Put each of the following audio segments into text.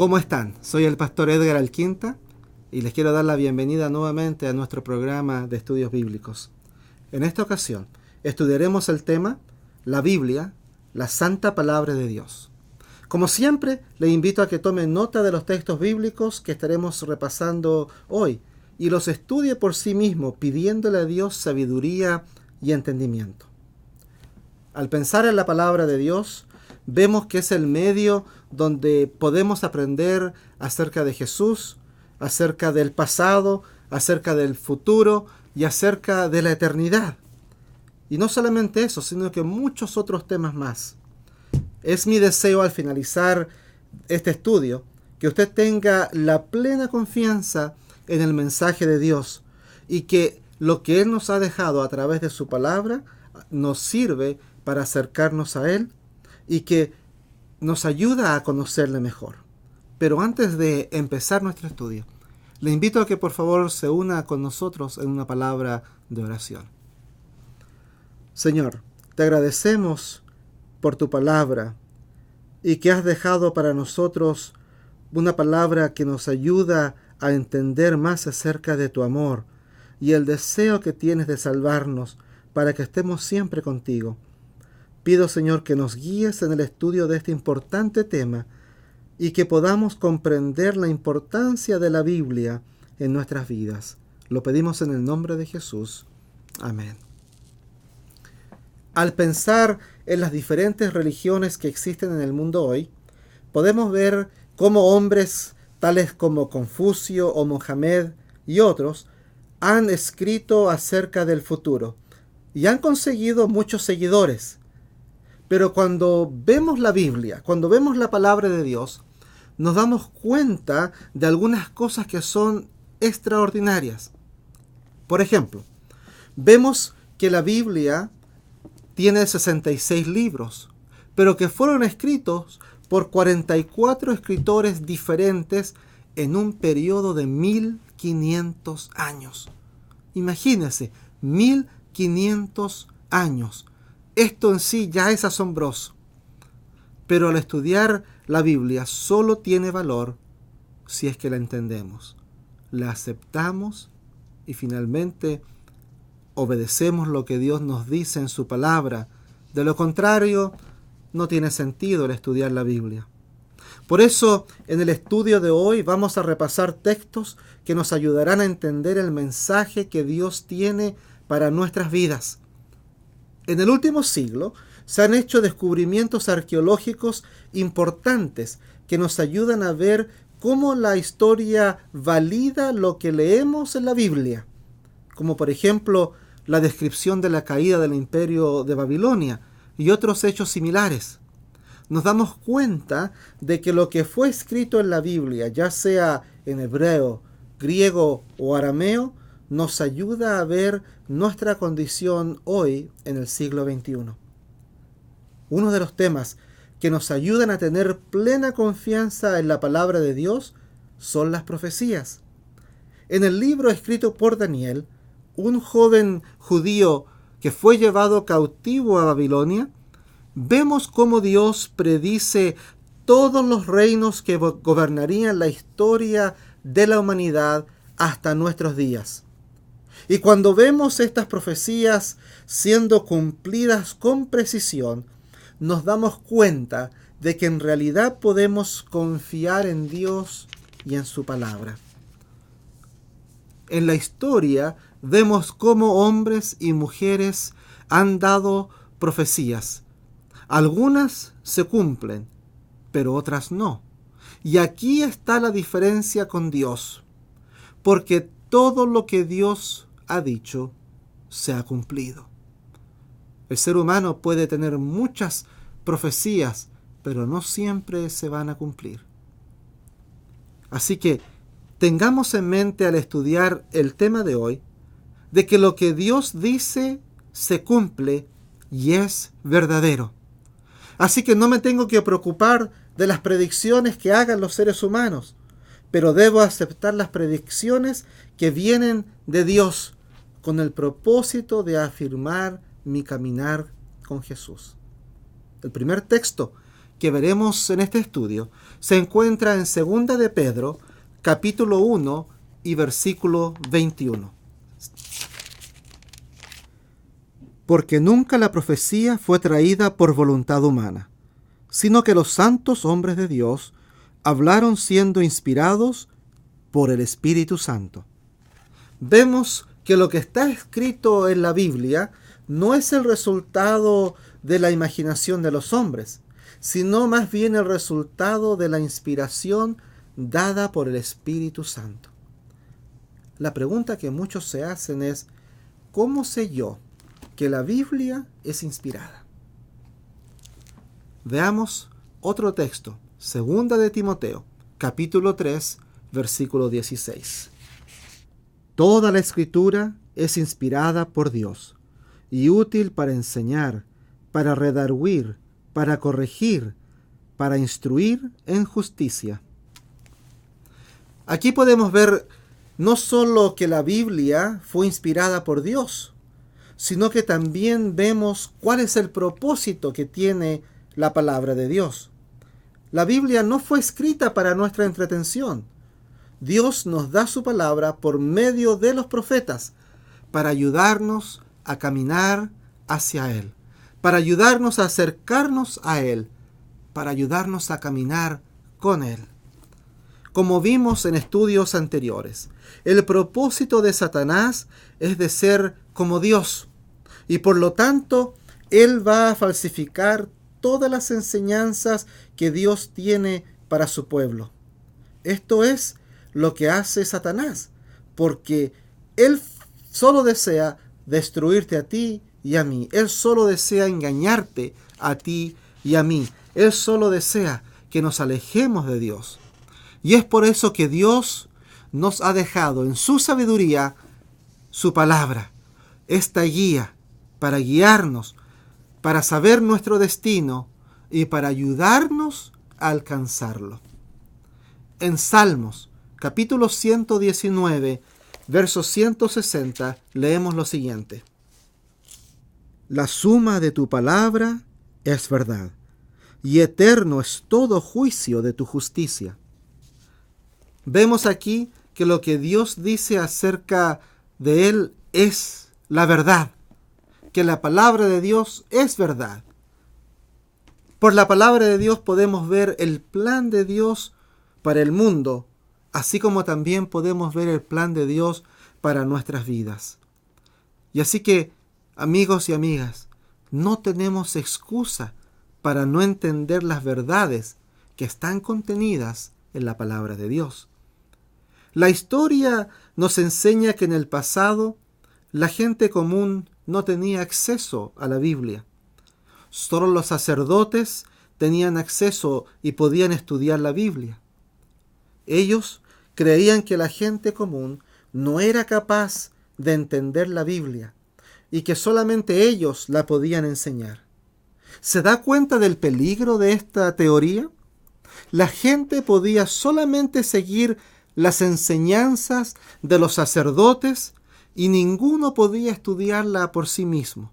¿Cómo están? Soy el pastor Edgar Alquinta y les quiero dar la bienvenida nuevamente a nuestro programa de estudios bíblicos. En esta ocasión estudiaremos el tema La Biblia, la Santa Palabra de Dios. Como siempre, le invito a que tome nota de los textos bíblicos que estaremos repasando hoy y los estudie por sí mismo, pidiéndole a Dios sabiduría y entendimiento. Al pensar en la palabra de Dios, vemos que es el medio donde podemos aprender acerca de Jesús, acerca del pasado, acerca del futuro y acerca de la eternidad. Y no solamente eso, sino que muchos otros temas más. Es mi deseo al finalizar este estudio que usted tenga la plena confianza en el mensaje de Dios y que lo que Él nos ha dejado a través de su palabra nos sirve para acercarnos a Él y que nos ayuda a conocerle mejor. Pero antes de empezar nuestro estudio, le invito a que por favor se una con nosotros en una palabra de oración. Señor, te agradecemos por tu palabra y que has dejado para nosotros una palabra que nos ayuda a entender más acerca de tu amor y el deseo que tienes de salvarnos para que estemos siempre contigo. Pido, Señor, que nos guíes en el estudio de este importante tema y que podamos comprender la importancia de la Biblia en nuestras vidas. Lo pedimos en el nombre de Jesús. Amén. Al pensar en las diferentes religiones que existen en el mundo hoy, podemos ver cómo hombres tales como Confucio o Mohamed y otros han escrito acerca del futuro y han conseguido muchos seguidores. Pero cuando vemos la Biblia, cuando vemos la palabra de Dios, nos damos cuenta de algunas cosas que son extraordinarias. Por ejemplo, vemos que la Biblia tiene 66 libros, pero que fueron escritos por 44 escritores diferentes en un periodo de 1500 años. Imagínense, 1500 años. Esto en sí ya es asombroso. Pero al estudiar la Biblia solo tiene valor si es que la entendemos, la aceptamos y finalmente obedecemos lo que Dios nos dice en su palabra. De lo contrario, no tiene sentido el estudiar la Biblia. Por eso, en el estudio de hoy vamos a repasar textos que nos ayudarán a entender el mensaje que Dios tiene para nuestras vidas. En el último siglo se han hecho descubrimientos arqueológicos importantes que nos ayudan a ver cómo la historia valida lo que leemos en la Biblia, como por ejemplo la descripción de la caída del imperio de Babilonia y otros hechos similares. Nos damos cuenta de que lo que fue escrito en la Biblia, ya sea en hebreo, griego o arameo, nos ayuda a ver nuestra condición hoy en el siglo XXI. Uno de los temas que nos ayudan a tener plena confianza en la palabra de Dios son las profecías. En el libro escrito por Daniel, un joven judío que fue llevado cautivo a Babilonia, vemos cómo Dios predice todos los reinos que gobernarían la historia de la humanidad hasta nuestros días. Y cuando vemos estas profecías siendo cumplidas con precisión, nos damos cuenta de que en realidad podemos confiar en Dios y en su palabra. En la historia vemos cómo hombres y mujeres han dado profecías. Algunas se cumplen, pero otras no. Y aquí está la diferencia con Dios, porque todo lo que Dios ha dicho se ha cumplido. El ser humano puede tener muchas profecías, pero no siempre se van a cumplir. Así que tengamos en mente al estudiar el tema de hoy, de que lo que Dios dice se cumple y es verdadero. Así que no me tengo que preocupar de las predicciones que hagan los seres humanos, pero debo aceptar las predicciones que vienen de Dios con el propósito de afirmar mi caminar con Jesús. El primer texto que veremos en este estudio se encuentra en 2 de Pedro, capítulo 1 y versículo 21. Porque nunca la profecía fue traída por voluntad humana, sino que los santos hombres de Dios hablaron siendo inspirados por el Espíritu Santo. Vemos que lo que está escrito en la Biblia no es el resultado de la imaginación de los hombres, sino más bien el resultado de la inspiración dada por el Espíritu Santo. La pregunta que muchos se hacen es, ¿cómo sé yo que la Biblia es inspirada? Veamos otro texto, 2 de Timoteo, capítulo 3, versículo 16. Toda la Escritura es inspirada por Dios y útil para enseñar, para redarguir, para corregir, para instruir en justicia. Aquí podemos ver no solo que la Biblia fue inspirada por Dios, sino que también vemos cuál es el propósito que tiene la palabra de Dios. La Biblia no fue escrita para nuestra entretención. Dios nos da su palabra por medio de los profetas para ayudarnos a caminar hacia Él, para ayudarnos a acercarnos a Él, para ayudarnos a caminar con Él. Como vimos en estudios anteriores, el propósito de Satanás es de ser como Dios, y por lo tanto, él va a falsificar todas las enseñanzas que Dios tiene para su pueblo. Esto es lo que hace Satanás, porque él solo desea destruirte a ti y a mí. Él solo desea engañarte a ti y a mí. Él solo desea que nos alejemos de Dios. Y es por eso que Dios nos ha dejado en su sabiduría su palabra, esta guía para guiarnos, para saber nuestro destino y para ayudarnos a alcanzarlo. En Salmos, capítulo 119, verso 160, leemos lo siguiente. La suma de tu palabra es verdad, y eterno es todo juicio de tu justicia. Vemos aquí que lo que Dios dice acerca de Él es la verdad, que la palabra de Dios es verdad. Por la palabra de Dios podemos ver el plan de Dios para el mundo, así como también podemos ver el plan de Dios para nuestras vidas. Y así que, amigos y amigas, no tenemos excusa para no entender las verdades que están contenidas en la palabra de Dios. La historia nos enseña que en el pasado la gente común no tenía acceso a la Biblia. Solo los sacerdotes tenían acceso y podían estudiar la Biblia. Ellos creían que la gente común no era capaz de entender la Biblia y que solamente ellos la podían enseñar. ¿Se da cuenta del peligro de esta teoría? La gente podía solamente seguir las enseñanzas de los sacerdotes y ninguno podía estudiarla por sí mismo.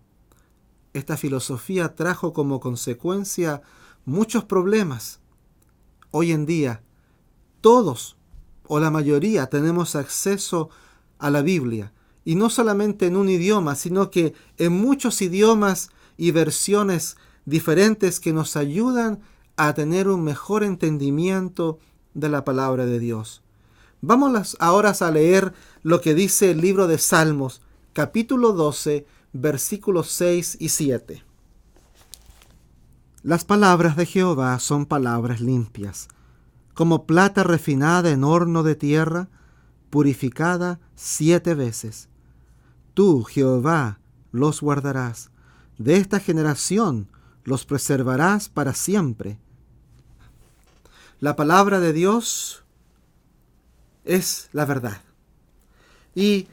Esta filosofía trajo como consecuencia muchos problemas. Hoy en día, todos o la mayoría tenemos acceso a la Biblia, y no solamente en un idioma, sino que en muchos idiomas y versiones diferentes que nos ayudan a tener un mejor entendimiento de la palabra de Dios. Vamos ahora a leer lo que dice el libro de Salmos, capítulo 12, versículos 6 y 7. Las palabras de Jehová son palabras limpias, como plata refinada en horno de tierra, purificada 7 veces. Tú, Jehová, los guardarás. De esta generación los preservarás para siempre. La palabra de Dios es la verdad. Y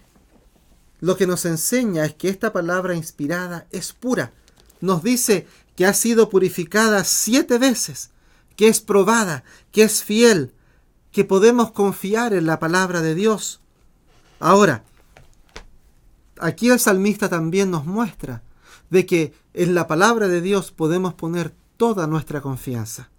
lo que nos enseña es que esta palabra inspirada es pura. Nos dice que ha sido purificada 7 veces, que es probada, que es fiel, que podemos confiar en la palabra de Dios. Ahora, aquí el salmista también nos muestra de que en la palabra de Dios podemos poner toda nuestra confianza.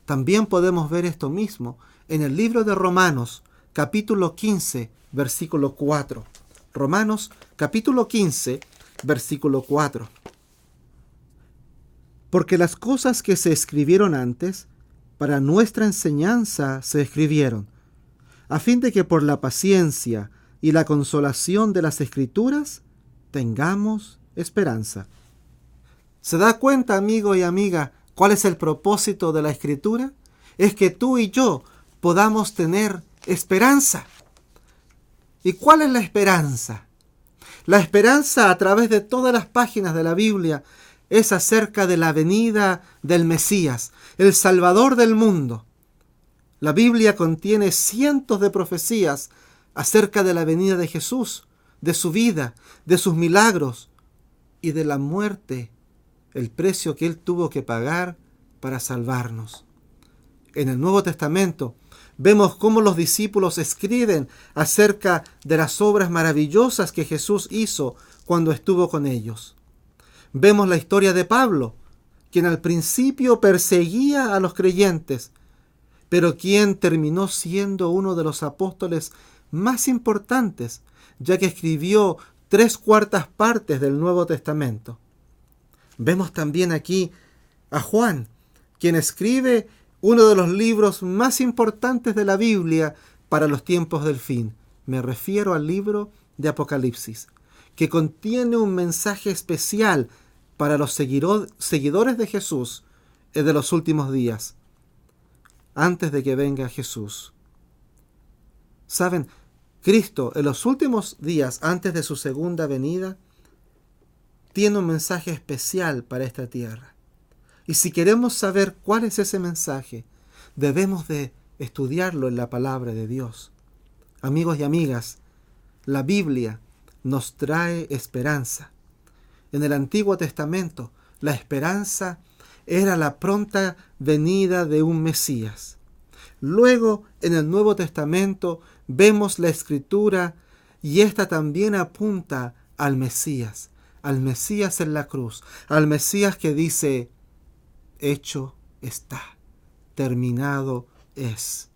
También podemos ver esto mismo en el libro de Romanos, capítulo 15, versículo 4. Romanos, capítulo 15, versículo 4. Porque las cosas que se escribieron antes, para nuestra enseñanza se escribieron, a fin de que por la paciencia y la consolación de las Escrituras tengamos esperanza. ¿Se da cuenta, amigo y amiga, cuál es el propósito de la Escritura? Es que tú y yo podamos tener esperanza. ¿Y cuál es la esperanza? La esperanza a través de todas las páginas de la Biblia es acerca de la venida del Mesías, el Salvador del mundo. La Biblia contiene cientos de profecías acerca de la venida de Jesús, de su vida, de sus milagros y de la muerte, el precio que Él tuvo que pagar para salvarnos. En el Nuevo Testamento vemos cómo los discípulos escriben acerca de las obras maravillosas que Jesús hizo cuando estuvo con ellos. Vemos la historia de Pablo, quien al principio perseguía a los creyentes, pero quien terminó siendo uno de los apóstoles más importantes, ya que escribió 3/4 partes del Nuevo Testamento. Vemos también aquí a Juan, quien escribe uno de los libros más importantes de la Biblia para los tiempos del fin. Me refiero al libro de Apocalipsis, que contiene un mensaje especial para los seguidores de Jesús de los últimos días, antes de que venga Jesús. ¿Saben? Cristo, en los últimos días, antes de su segunda venida, tiene un mensaje especial para esta tierra. Y si queremos saber cuál es ese mensaje, debemos de estudiarlo en la palabra de Dios. Amigos y amigas, la Biblia nos trae esperanza. En el Antiguo Testamento, la esperanza era la pronta venida de un Mesías. Luego, en el Nuevo Testamento, vemos la Escritura y esta también apunta al Mesías en la cruz, al Mesías que dice: hecho está, terminado es.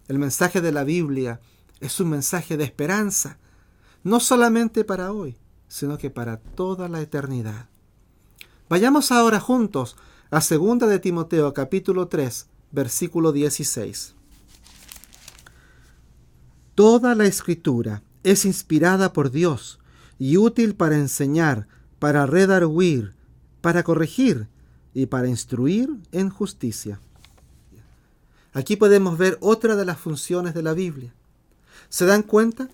El mensaje de la Biblia es un mensaje de esperanza, no solamente para hoy, sino que para toda la eternidad. Vayamos ahora juntos a 2 de Timoteo capítulo 3, versículo 16. Toda la Escritura es inspirada por Dios y útil para enseñar, para redarguir, para corregir y para instruir en justicia. Aquí podemos ver otra de las funciones de la Biblia. ¿Se dan cuenta?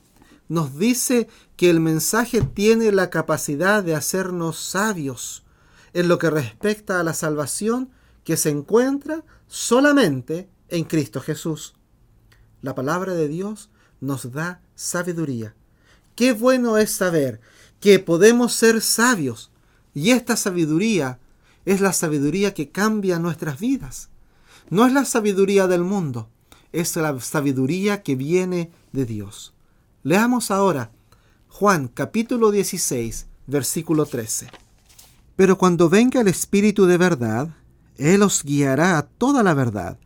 Nos dice que el mensaje tiene la capacidad de hacernos sabios en lo que respecta a la salvación que se encuentra solamente en Cristo Jesús. La palabra de Dios nos da sabiduría. Qué bueno es saber que podemos ser sabios, y esta sabiduría es la sabiduría que cambia nuestras vidas. No es la sabiduría del mundo, es la sabiduría que viene de Dios. Leamos ahora Juan capítulo 16, versículo 13. Pero cuando venga el Espíritu de verdad, Él os guiará a toda la verdad,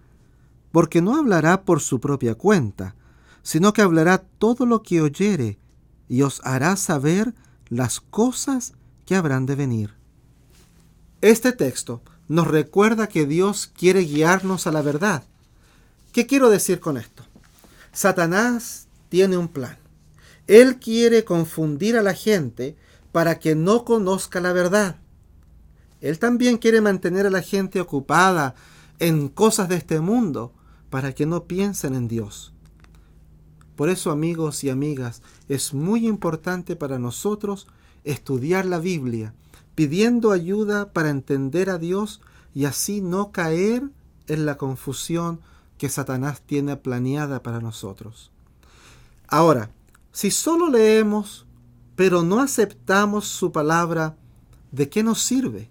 porque no hablará por su propia cuenta, sino que hablará todo lo que oyere, y os hará saber las cosas que habrán de venir. Este texto nos recuerda que Dios quiere guiarnos a la verdad. ¿Qué quiero decir con esto? Satanás tiene un plan. Él quiere confundir a la gente para que no conozca la verdad. Él también quiere mantener a la gente ocupada en cosas de este mundo para que no piensen en Dios. Por eso, amigos y amigas, es muy importante para nosotros estudiar la Biblia, pidiendo ayuda para entender a Dios y así no caer en la confusión que Satanás tiene planeada para nosotros. Ahora, si solo leemos, pero no aceptamos su palabra, ¿de qué nos sirve?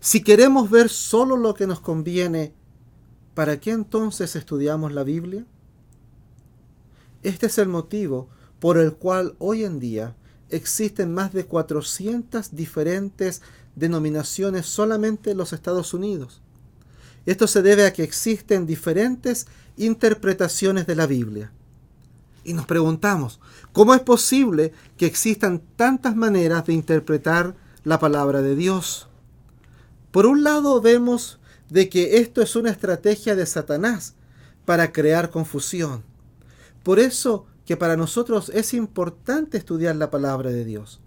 Si queremos ver solo lo que nos conviene, ¿para qué entonces estudiamos la Biblia? Este es el motivo por el cual hoy en día existen más de 400 diferentes denominaciones solamente en los Estados Unidos. Esto se debe a que existen diferentes interpretaciones de la Biblia. Y nos preguntamos, ¿cómo es posible que existan tantas maneras de interpretar la palabra de Dios? Por un lado vemos de que esto es una estrategia de Satanás para crear confusión. Por eso que para nosotros es importante estudiar la palabra de Dios.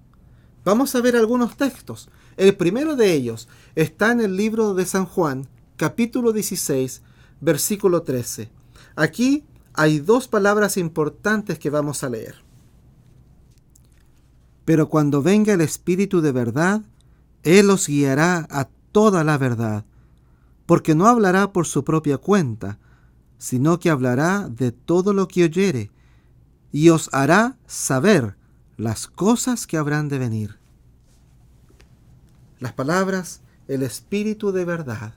Vamos a ver algunos textos. El primero de ellos está en el libro de San Juan, capítulo 16, versículo 13. Aquí hay dos palabras importantes que vamos a leer. Pero cuando venga el Espíritu de verdad, Él os guiará a toda la verdad, porque no hablará por su propia cuenta, sino que hablará de todo lo que oyere, y os hará saber las cosas que habrán de venir. Las palabras, el Espíritu de verdad,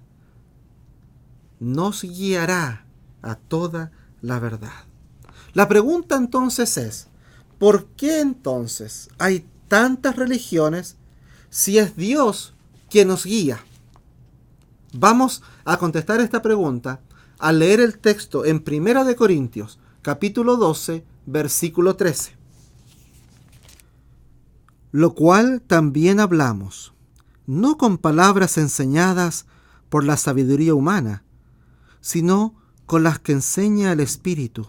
nos guiará a toda la verdad. La pregunta entonces es, ¿por qué entonces hay tantas religiones si es Dios quien nos guía? Vamos a contestar esta pregunta al leer el texto en 1 Corintios, capítulo 12, versículo 13. Lo cual también hablamos, no con palabras enseñadas por la sabiduría humana, sino con las que enseña el Espíritu,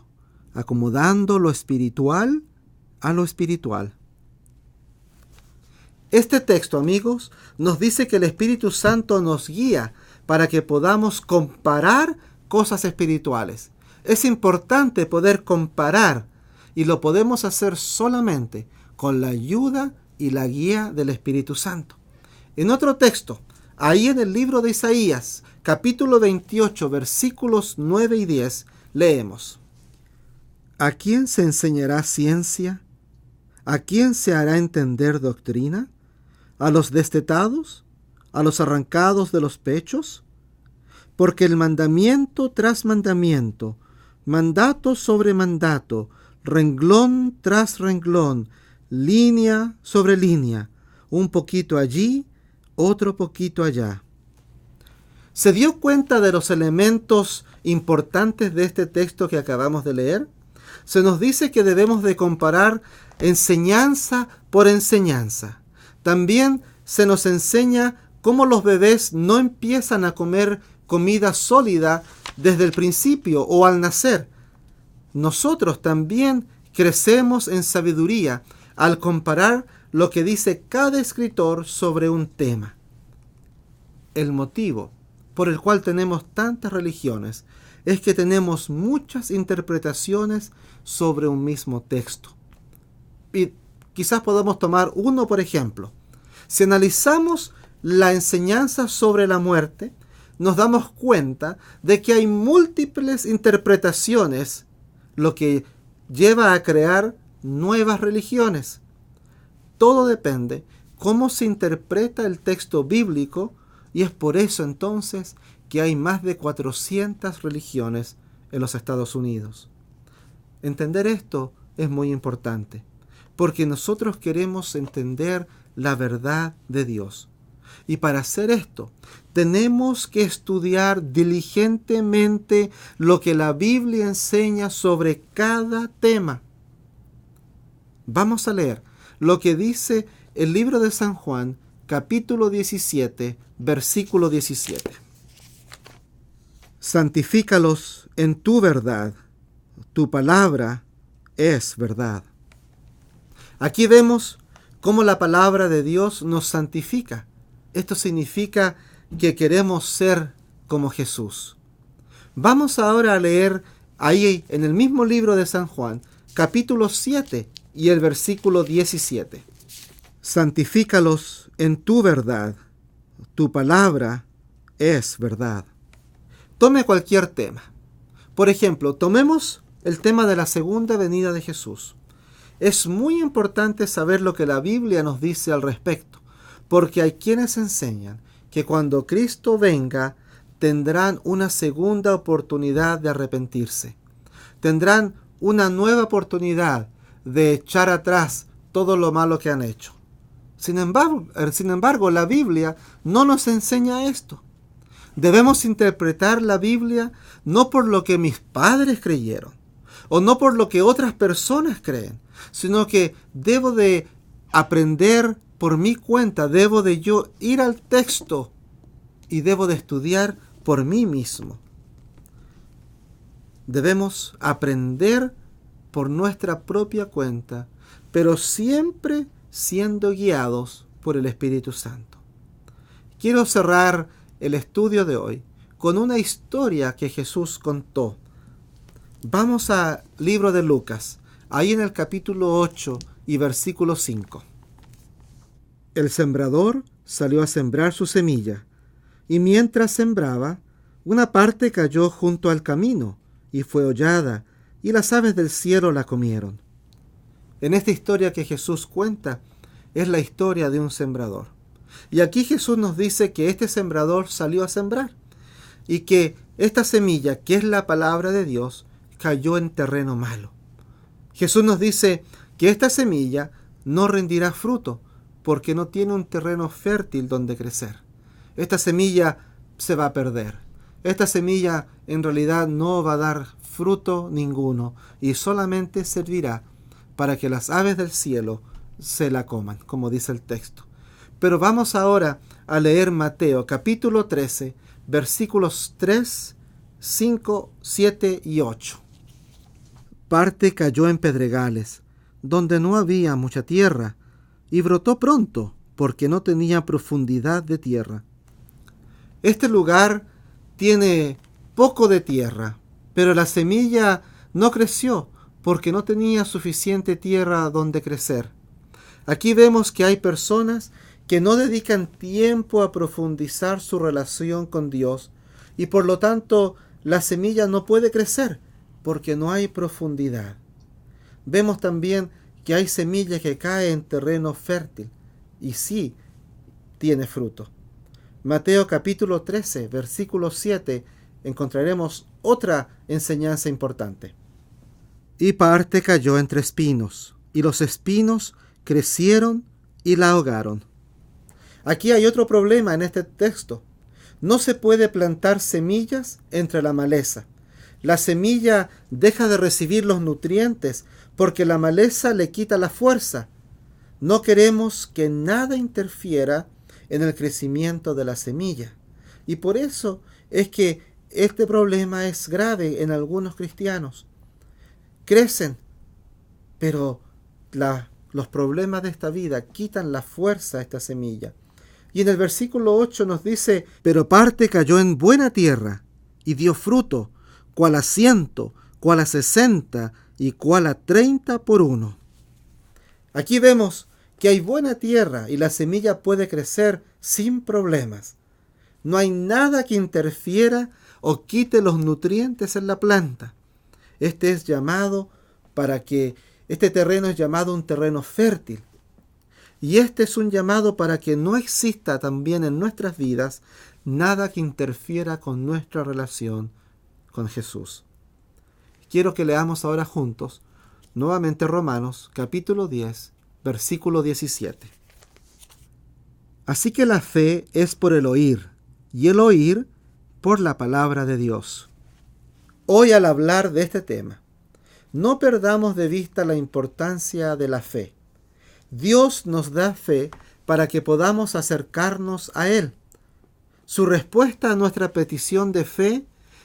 acomodando lo espiritual a lo espiritual. Este texto, amigos, nos dice que el Espíritu Santo nos guía para que podamos comparar cosas espirituales. Es importante poder comparar y lo podemos hacer solamente con la ayuda y la guía del Espíritu Santo. En otro texto, ahí en el libro de Isaías, capítulo 28, versículos 9 y 10, leemos: ¿A quién se enseñará ciencia? ¿A quién se hará entender doctrina? ¿A los destetados? ¿A los arrancados de los pechos? Porque el mandamiento tras mandamiento, mandato sobre mandato, renglón tras renglón, línea sobre línea, un poquito allí, otro poquito allá. ¿Se dio cuenta de los elementos importantes de este texto que acabamos de leer? Se nos dice que debemos de comparar enseñanza por enseñanza. También se nos enseña cómo los bebés no empiezan a comer comida sólida desde el principio o al nacer. Nosotros también crecemos en sabiduría al comparar lo que dice cada escritor sobre un tema. El motivo por el cual tenemos tantas religiones es que tenemos muchas interpretaciones sobre un mismo texto. Y quizás podamos tomar uno por ejemplo. Si analizamos la enseñanza sobre la muerte, nos damos cuenta de que hay múltiples interpretaciones, lo que lleva a crear nuevas religiones. Todo depende cómo se interpreta el texto bíblico, y es por eso entonces que hay más de 400 religiones en los Estados Unidos. Entender esto es muy importante, porque nosotros queremos entender la verdad de Dios. Y para hacer esto, tenemos que estudiar diligentemente lo que la Biblia enseña sobre cada tema. Vamos a leer lo que dice el libro de San Juan, capítulo 17, versículo 17. Santifícalos en tu verdad, tu palabra es verdad. Aquí vemos cómo la palabra de Dios nos santifica. Esto significa que queremos ser como Jesús. Vamos ahora a leer ahí en el mismo libro de San Juan, capítulo 7 y el versículo 17. Santifícalos en tu verdad, tu palabra es verdad. Tome cualquier tema. Por ejemplo, tomemos el tema de la segunda venida de Jesús. Es muy importante saber lo que la Biblia nos dice al respecto, porque hay quienes enseñan que cuando Cristo venga tendrán una segunda oportunidad de arrepentirse. Tendrán una nueva oportunidad de echar atrás todo lo malo que han hecho. Sin embargo, la Biblia no nos enseña esto. Debemos interpretar la Biblia no por lo que mis padres creyeron o no por lo que otras personas creen, sino que debo de aprender por mi cuenta, debo de yo ir al texto y debo de estudiar por mí mismo. Debemos aprender por nuestra propia cuenta, pero siempre siendo guiados por el Espíritu Santo. Quiero cerrar el estudio de hoy con una historia que Jesús contó. Vamos al libro de Lucas, ahí en el capítulo 8 y versículo 5. El sembrador salió a sembrar su semilla, y mientras sembraba, una parte cayó junto al camino, y fue hollada, y las aves del cielo la comieron. En esta historia que Jesús cuenta, es la historia de un sembrador. Y aquí Jesús nos dice que este sembrador salió a sembrar, y que esta semilla, que es la palabra de Dios, cayó en terreno malo. Jesús nos dice que esta semilla no rendirá fruto, porque no tiene un terreno fértil donde crecer. Esta semilla se va a perder. Esta semilla en realidad no va a dar fruto ninguno y solamente servirá para que las aves del cielo se la coman, como dice el texto. Pero vamos ahora a leer Mateo capítulo 13, versículos 3, 5, 7 y 8. Parte cayó en pedregales, donde no había mucha tierra, y brotó pronto, porque no tenía profundidad de tierra. Este lugar tiene poco de tierra, pero la semilla no creció, porque no tenía suficiente tierra donde crecer. Aquí vemos que hay personas que no dedican tiempo a profundizar su relación con Dios, y por lo tanto la semilla no puede crecer, porque no hay profundidad. Vemos también que hay semilla que cae en terreno fértil y sí tiene fruto. Mateo capítulo 13, versículo 7, encontraremos otra enseñanza importante. Y parte cayó entre espinos, y los espinos crecieron y la ahogaron. Aquí hay otro problema en este texto. No se puede plantar semillas entre la maleza. La semilla deja de recibir los nutrientes porque la maleza le quita la fuerza. No queremos que nada interfiera en el crecimiento de la semilla. Y por eso es que este problema es grave en algunos cristianos. Crecen, pero los problemas de esta vida quitan la fuerza a esta semilla. Y en el versículo 8 nos dice, pero parte cayó en buena tierra y dio fruto, cual a 100, cual a 60 y cual a 30 por uno. Aquí vemos que hay buena tierra y la semilla puede crecer sin problemas. No hay nada que interfiera o quite los nutrientes en la planta. Este terreno es llamado un terreno fértil. Y este es un llamado para que no exista también en nuestras vidas nada que interfiera con nuestra relación con Jesús. Quiero que leamos ahora juntos nuevamente Romanos capítulo 10, versículo 17. Así que la fe es por el oír, y el oír por la palabra de Dios. Hoy, al hablar de este tema, no perdamos de vista la importancia de la fe. Dios nos da fe para que podamos acercarnos a Él. Su respuesta a nuestra petición de fe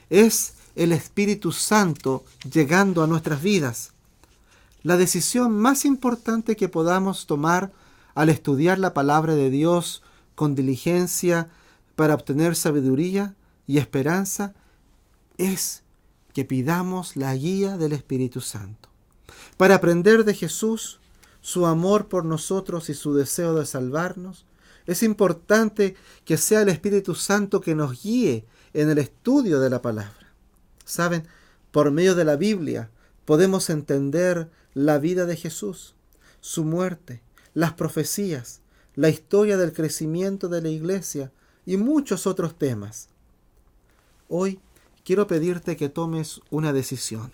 es el Espíritu Santo llegando a nuestras vidas. La decisión más importante que podamos tomar al estudiar la palabra de Dios con diligencia para obtener sabiduría y esperanza es que pidamos la guía del Espíritu Santo. Para aprender de Jesús, su amor por nosotros y su deseo de salvarnos, es importante que sea el Espíritu Santo que nos guíe en el estudio de la palabra. ¿Saben? Por medio de la Biblia podemos entender la vida de Jesús, su muerte, las profecías, la historia del crecimiento de la iglesia y muchos otros temas. Hoy quiero pedirte que tomes una decisión.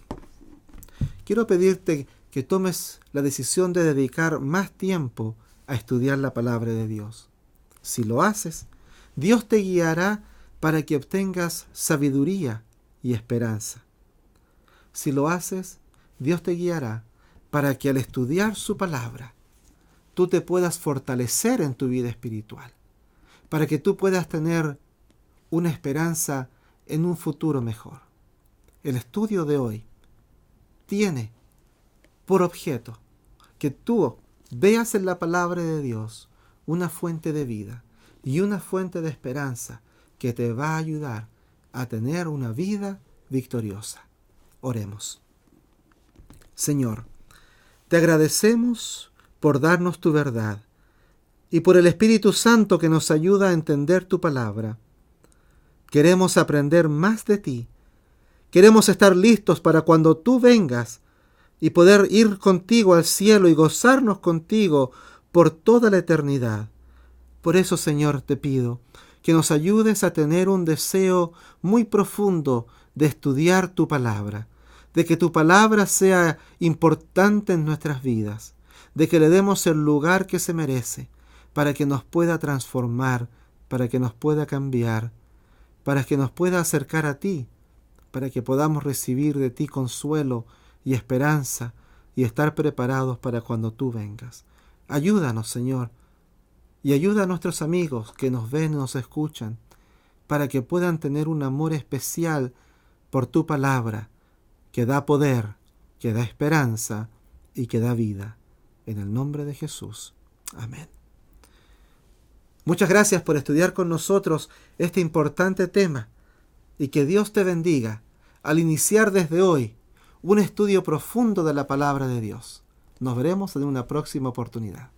Quiero pedirte que tomes la decisión de dedicar más tiempo a estudiar la palabra de Dios. Si lo haces, Dios te guiará para que obtengas sabiduría y esperanza. Si lo haces, Dios te guiará para que al estudiar su palabra, tú te puedas fortalecer en tu vida espiritual, para que tú puedas tener una esperanza en un futuro mejor. El estudio de hoy tiene por objeto que tú veas en la palabra de Dios una fuente de vida y una fuente de esperanza que te va a ayudar a tener una vida victoriosa. Oremos. Señor, te agradecemos por darnos tu verdad y por el Espíritu Santo que nos ayuda a entender tu palabra. Queremos aprender más de ti. Queremos estar listos para cuando tú vengas y poder ir contigo al cielo y gozarnos contigo por toda la eternidad. Por eso, Señor, te pido que nos ayudes a tener un deseo muy profundo de estudiar tu palabra, de que tu palabra sea importante en nuestras vidas, de que le demos el lugar que se merece, para que nos pueda transformar, para que nos pueda cambiar, para que nos pueda acercar a ti, para que podamos recibir de ti consuelo y esperanza y estar preparados para cuando tú vengas. Ayúdanos, Señor, y ayuda a nuestros amigos que nos ven y nos escuchan, para que puedan tener un amor especial por tu palabra, que da poder, que da esperanza y que da vida. En el nombre de Jesús. Amén. Muchas gracias por estudiar con nosotros este importante tema y que Dios te bendiga al iniciar desde hoy un estudio profundo de la palabra de Dios. Nos veremos en una próxima oportunidad.